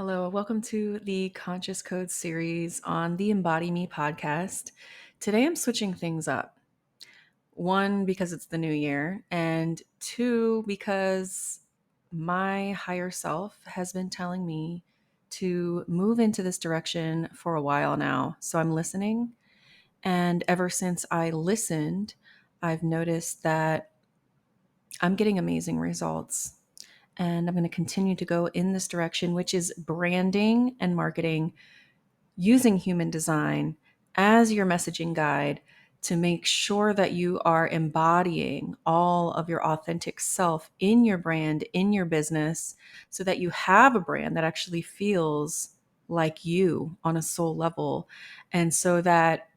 Hello, welcome to the Conscious Code series on the Embody Me podcast. Today I'm switching things up. One, because it's the new year, and two, because my higher self has been telling me to move into this direction for a while now. So I'm listening. And ever since I listened, I've noticed that I'm getting amazing results. And I'm going to continue to go in this direction, which is branding and marketing using human design as your messaging guide to make sure that you are embodying all of your authentic self in your brand, in your business, so that you have a brand that actually feels like you on a soul level. And so that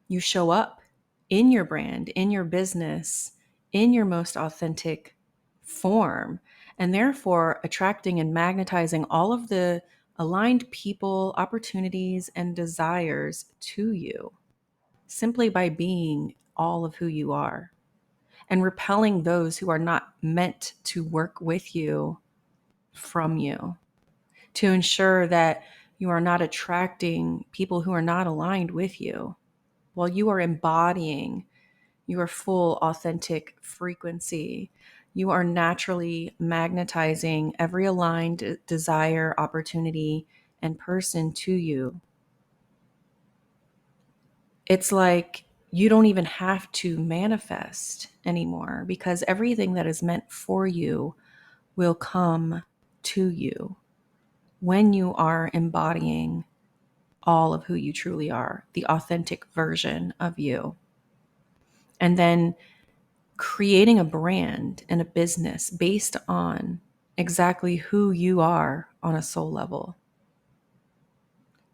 you show up in your brand, in your business, in your most authentic form, and therefore attracting and magnetizing all of the aligned people, opportunities, and desires to you simply by being all of who you are and repelling those who are not meant to work with you from you to ensure that you are not attracting people who are not aligned with you while you are embodying your full authentic frequency. You are naturally magnetizing every aligned desire, opportunity, and person to you. It's like you don't even have to manifest anymore because everything that is meant for you will come to you when you are embodying all of who you truly are, the authentic version of you. And then creating a brand and a business based on exactly who you are on a soul level,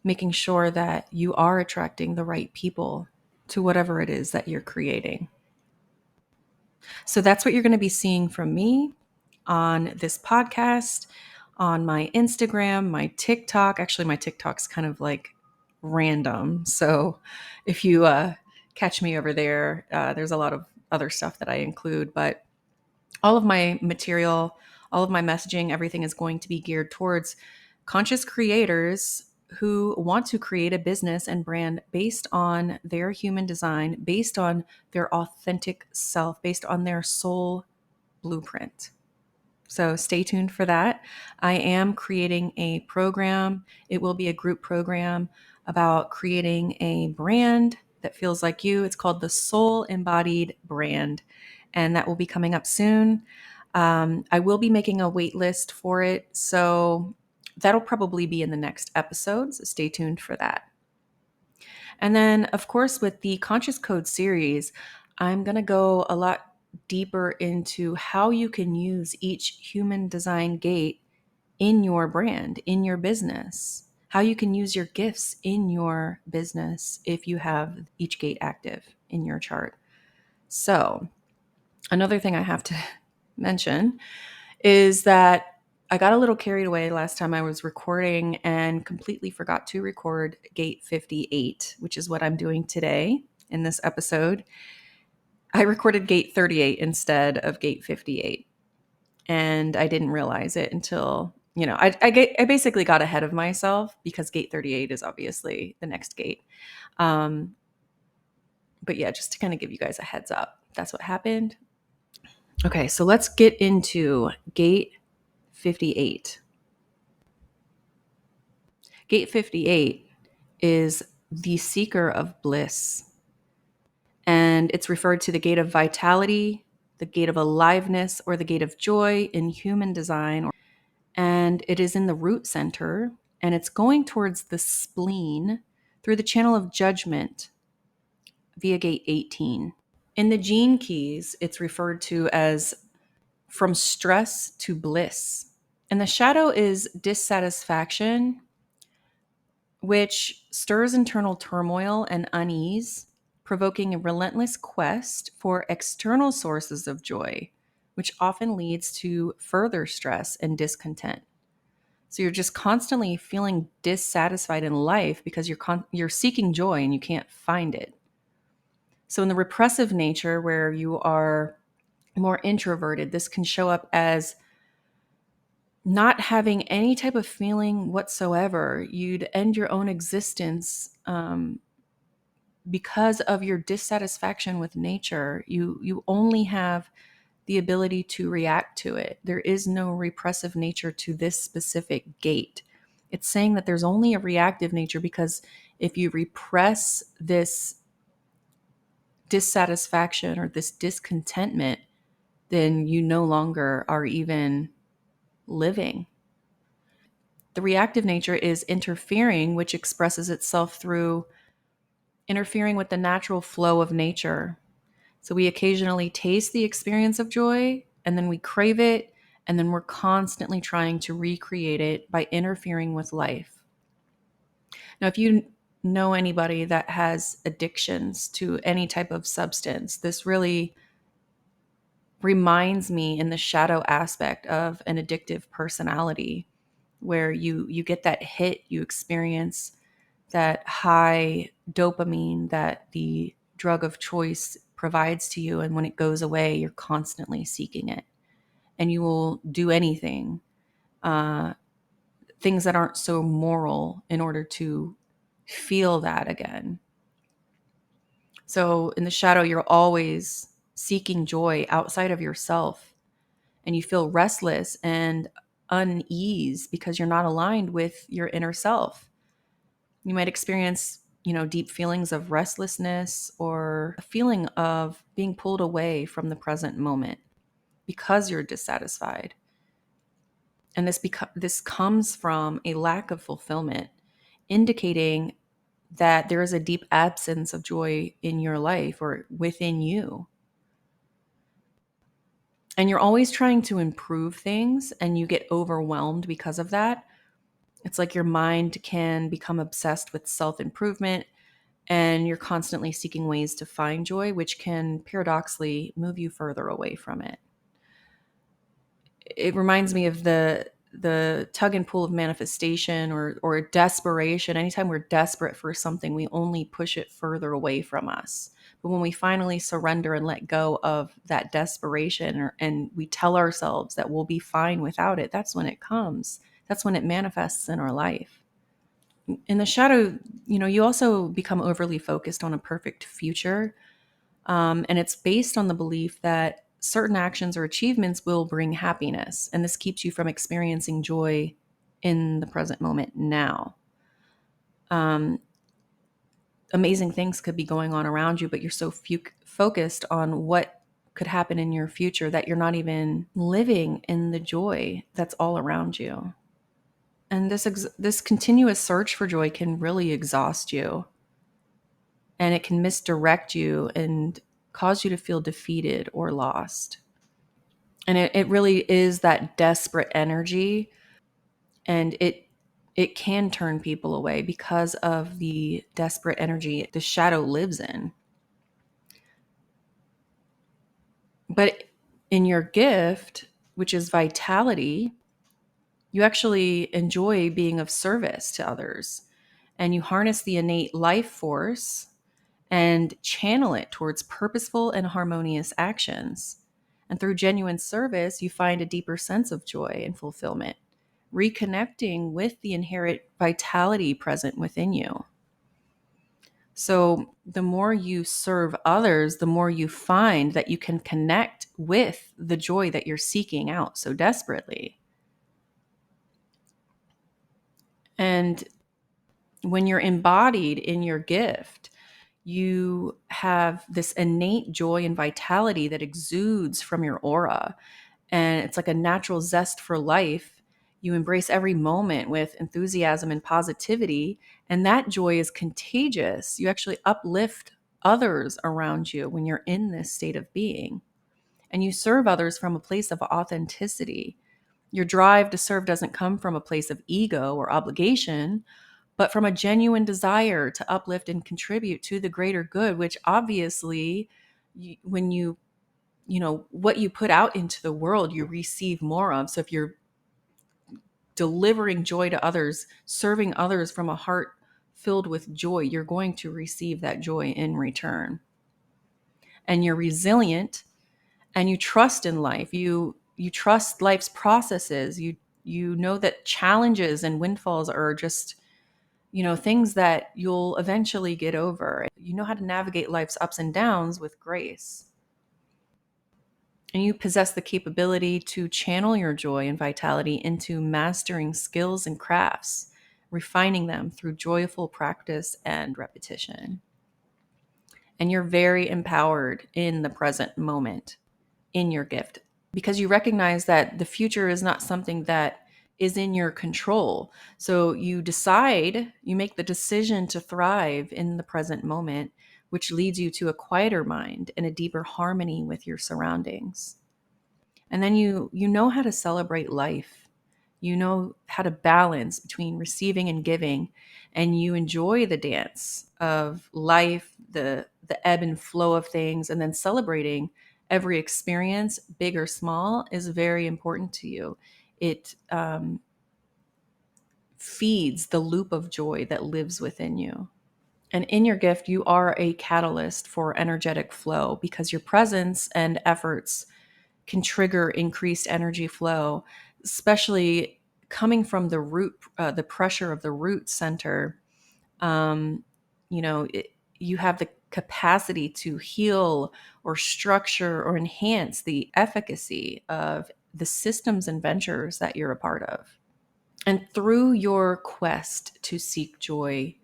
making sure that you are attracting the right people to whatever it is that you're creating. So that's what you're going to be seeing from me on this podcast, on my Instagram, my TikTok. Actually, my TikTok's kind of like random. So if you catch me over there, there's a lot of other stuff that I include, but all of my material, all of my messaging, everything is going to be geared towards conscious creators who want to create a business and brand based on their human design, based on their authentic self, based on their soul blueprint. So stay tuned for that. I am creating a program. It will be a group program about creating a brand that feels like you. It's called the Soul Embodied Brand, and that will be coming up soon. I will be making a wait list for it, so that'll probably be in the next episodes. Stay tuned for that. And then, of course, with the Conscious Code series, I'm going to go a lot deeper into how you can use each human design gate in your brand, in your business, how you can use your gifts in your business if you have each gate active in your chart. So, another thing I have to mention is that I got a little carried away last time I was recording and completely forgot to record gate 58, which is what I'm doing today in this episode. I recorded gate 38 instead of gate 58, and I didn't realize it until, I basically got ahead of myself because gate 38 is obviously the next gate. But yeah, just to kind of give you guys a heads up, that's what happened. Okay, so let's get into gate 58. Gate 58 is the Seeker of Bliss, and it's referred to the gate of vitality, the gate of aliveness, or the gate of joy in human design. And it is in the root center, and it's going towards the spleen through the channel of judgment via gate 18. In the gene keys, it's referred to as from stress to bliss. And the shadow is dissatisfaction, which stirs internal turmoil and unease, provoking a relentless quest for external sources of joy, which often leads to further stress and discontent. So you're just constantly feeling dissatisfied in life because you're seeking joy and you can't find it. So in the repressive nature, where you are more introverted, this can show up as not having any type of feeling whatsoever. You'd end your own existence because of your dissatisfaction with nature. You only have the ability to react to it. There is no repressive nature to this specific gate. It's saying that there's only a reactive nature, because if you repress this dissatisfaction or this discontentment, then you no longer are even living. The reactive nature is interfering, which expresses itself through interfering with the natural flow of nature. So we occasionally taste the experience of joy, and then we crave it, and then we're constantly trying to recreate it by interfering with life. Now, if you know anybody that has addictions to any type of substance, this really reminds me in the shadow aspect of an addictive personality, where you get that hit, you experience that high dopamine that the drug of choice provides to you, and when it goes away, you're constantly seeking it, and you will do anything, uh, things that aren't so moral, in order to feel that again. So in the shadow, you're always seeking joy outside of yourself, and you feel restless and unease because you're not aligned with your inner self. You might experience, deep feelings of restlessness, or a feeling of being pulled away from the present moment because you're dissatisfied. And this comes from a lack of fulfillment, indicating that there is a deep absence of joy in your life or within you. And you're always trying to improve things, and you get overwhelmed because of that. It's like your mind can become obsessed with self-improvement, and you're constantly seeking ways to find joy, which can paradoxically move you further away from it. It reminds me of the tug and pull of manifestation, or desperation. Anytime we're desperate for something, we only push it further away from us. But when we finally surrender and let go of that desperation, and we tell ourselves that we'll be fine without it, that's when it comes. That's when it manifests in our life. In the shadow, you also become overly focused on a perfect future. And it's based on the belief that certain actions or achievements will bring happiness. And this keeps you from experiencing joy in the present moment now. Um, Amazing things could be going on around you, but you're so focused on what could happen in your future that you're not even living in the joy that's all around you. And this continuous search for joy can really exhaust you, and it can misdirect you and cause you to feel defeated or lost. And it really is that desperate energy, and it can turn people away because of the desperate energy the shadow lives in. But in your gift, which is vitality, you actually enjoy being of service to others, and you harness the innate life force and channel it towards purposeful and harmonious actions. And through genuine service, you find a deeper sense of joy and fulfillment, reconnecting with the inherent vitality present within you. So, the more you serve others, the more you find that you can connect with the joy that you're seeking out so desperately. And when you're embodied in your gift, you have this innate joy and vitality that exudes from your aura. And it's like a natural zest for life. You embrace every moment with enthusiasm and positivity, and that joy is contagious. You actually uplift others around you when you're in this state of being. And you serve others from a place of authenticity. Your drive to serve doesn't come from a place of ego or obligation, but from a genuine desire to uplift and contribute to the greater good, which obviously, when what you put out into the world, you receive more of. So if you're delivering joy to others, serving others from a heart filled with joy, you're going to receive that joy in return. And you're resilient, and you trust in life. You trust life's processes. You know that challenges and windfalls are just, things that you'll eventually get over. You know how to navigate life's ups and downs with grace. And you possess the capability to channel your joy and vitality into mastering skills and crafts, refining them through joyful practice and repetition. And you're very empowered in the present moment in your gift because you recognize that the future is not something that is in your control. So you make the decision to thrive in the present moment, which leads you to a quieter mind and a deeper harmony with your surroundings. And then you know how to celebrate life. You know how to balance between receiving and giving, and you enjoy the dance of life, the ebb and flow of things, and then celebrating every experience, big or small, is very important to you. It feeds the loop of joy that lives within you. And in your gift, you are a catalyst for energetic flow because your presence and efforts can trigger increased energy flow, especially coming from the pressure of the root center. Um, you know, it, you have the capacity to heal or structure or enhance the efficacy of the systems and ventures that you're a part of. And through your quest to seek joy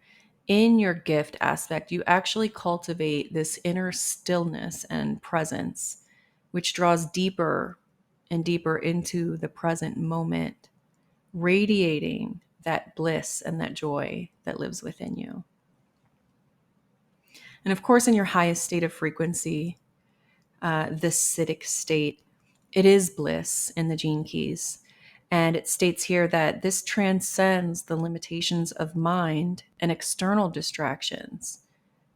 in your gift aspect, you actually cultivate this inner stillness and presence, which draws deeper and deeper into the present moment, radiating that bliss and that joy that lives within you. And of course, in your highest state of frequency, the Siddhic state, it is bliss in the gene keys. And it states here that this transcends the limitations of mind and external distractions,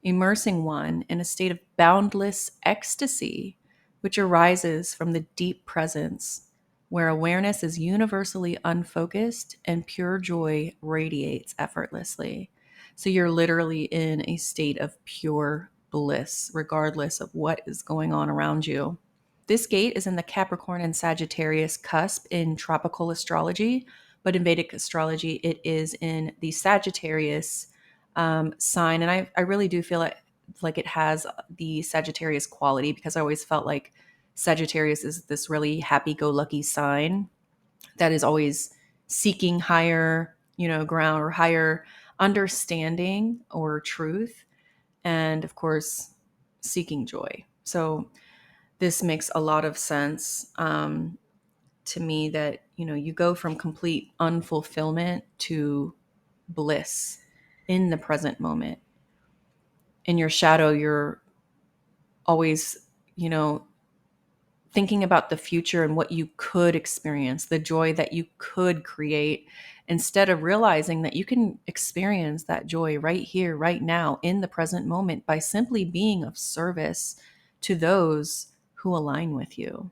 immersing one in a state of boundless ecstasy, which arises from the deep presence where awareness is universally unfocused and pure joy radiates effortlessly. So you're literally in a state of pure bliss, regardless of what is going on around you. This gate is in the Capricorn and Sagittarius cusp in tropical astrology, but in Vedic astrology, it is in the Sagittarius sign. And I really do feel like it has the Sagittarius quality because I always felt like Sagittarius is this really happy-go-lucky sign that is always seeking higher, ground or higher understanding or truth, and of course, seeking joy. So this makes a lot of sense to me that you go from complete unfulfillment to bliss in the present moment. In your shadow, you're always, thinking about the future and what you could experience, the joy that you could create, instead of realizing that you can experience that joy right here, right now, in the present moment by simply being of service to those who align with you.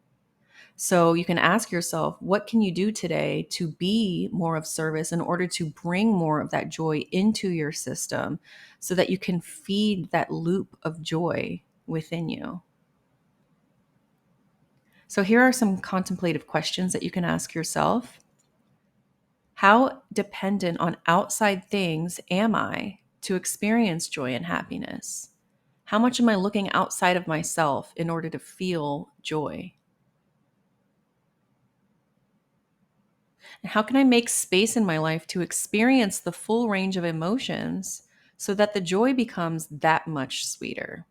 So you can ask yourself, what can you do today to be more of service in order to bring more of that joy into your system so that you can feed that loop of joy within you? So here are some contemplative questions that you can ask yourself. How dependent on outside things am I to experience joy and happiness? How much am I looking outside of myself in order to feel joy? And how can I make space in my life to experience the full range of emotions so that the joy becomes that much sweeter?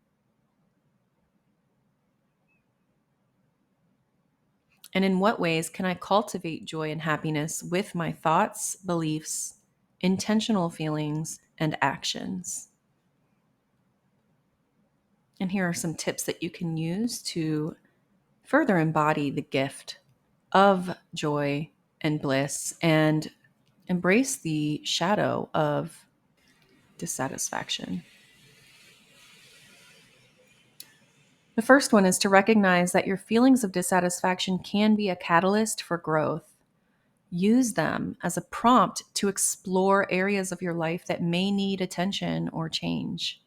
And in what ways can I cultivate joy and happiness with my thoughts, beliefs, intentional feelings, and actions? And here are some tips that you can use to further embody the gift of joy and bliss and embrace the shadow of dissatisfaction. The first one is to recognize that your feelings of dissatisfaction can be a catalyst for growth. Use them as a prompt to explore areas of your life that may need attention or change.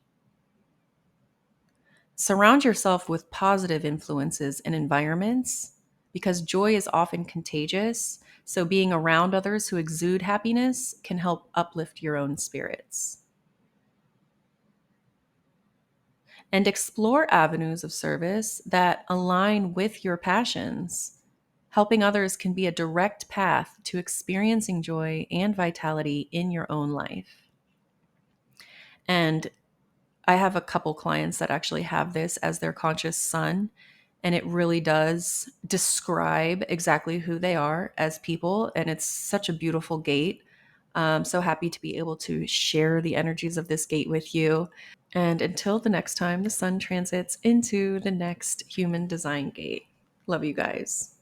Surround yourself with positive influences and environments because joy is often contagious. So being around others who exude happiness can help uplift your own spirits. And explore avenues of service that align with your passions. Helping others can be a direct path to experiencing joy and vitality in your own life. And I have a couple clients that actually have this as their conscious sun, and it really does describe exactly who they are as people. And it's such a beautiful gate. So happy to be able to share the energies of this gate with you. And until the next time the sun transits into the next human design gate, love you guys.